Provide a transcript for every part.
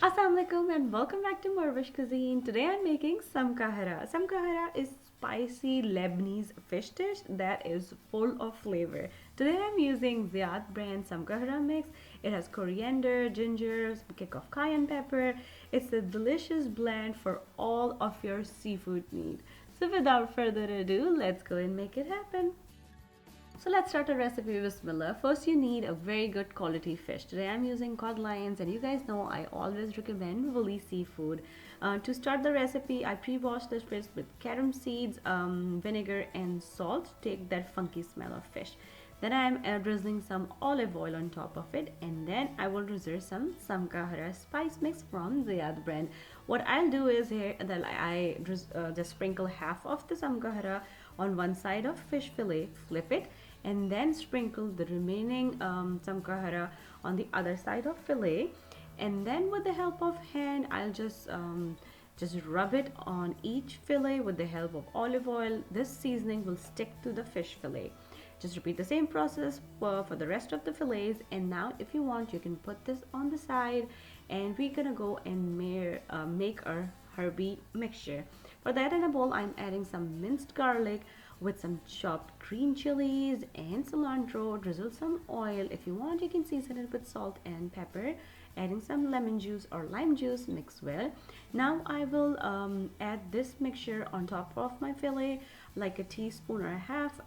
Assalamualaikum and welcome back to morEwish cuisine. Today I'm making Samke Harra. Samke Harra is spicy Lebanese fish dish that is full of flavor. Today I'm using Ziyad brand Samke Harra mix. It has coriander, ginger, some kick of cayenne pepper. It's a delicious blend for all of your seafood need. So without further ado, let's go and make it happen. So let's start a recipe. Bismillah. First, you need a very good quality fish. Today I'm using cod lions, and you guys know I always recommend woolly seafood. To start the recipe, I pre-washed the fish with carom seeds, vinegar, and salt to take that funky smell of fish. Then I'm drizzling some olive oil on top of it, and then I will drizzle some Samke Harra spice mix from Ziyad brand. What I'll do is here that just sprinkle half of the Samke Harra on one side of fish fillet, flip it, and then sprinkle the remaining Samke Harra on the other side of fillet. And then with the help of hand, I'll just rub it on each fillet with the help of olive oil. This seasoning will stick to the fish fillet. Just repeat the same process for the rest of the fillets. And now if you want, you can put this on the side, and we're gonna go and make our Hubby mixture. For that, in a bowl I'm adding some minced garlic with some chopped green chilies and cilantro. Drizzle some oil. If you want, you can season it with salt and pepper. Adding some lemon juice or lime juice, mix well. Now I will add this mixture on top of my fillet, like a teaspoon or a half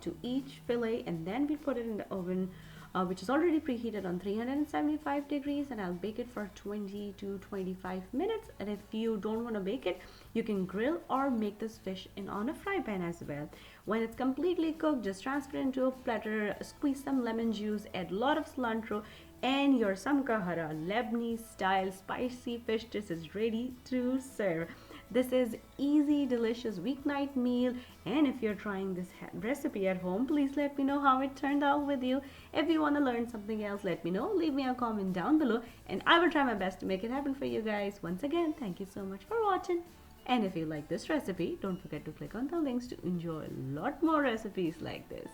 to each fillet, and then we put it in the oven, which is already preheated on 375 degrees, and I'll bake it for 20 to 25 minutes. And if you don't want to bake it, you can grill or make this fish in on a fry pan as well. When it's completely cooked, just transfer into a platter, squeeze some lemon juice, add a lot of cilantro, and your Samke Harra Lebanese style spicy fish dish is ready to serve. This is easy, delicious weeknight meal, and if you're trying this recipe at home, please let me know how it turned out with you. If you want to learn something else, let me know. Leave me a comment down below, and I will try my best to make it happen for you guys. Once again, thank you so much for watching. And if you like this recipe, don't forget to click on the links to enjoy a lot more recipes like this.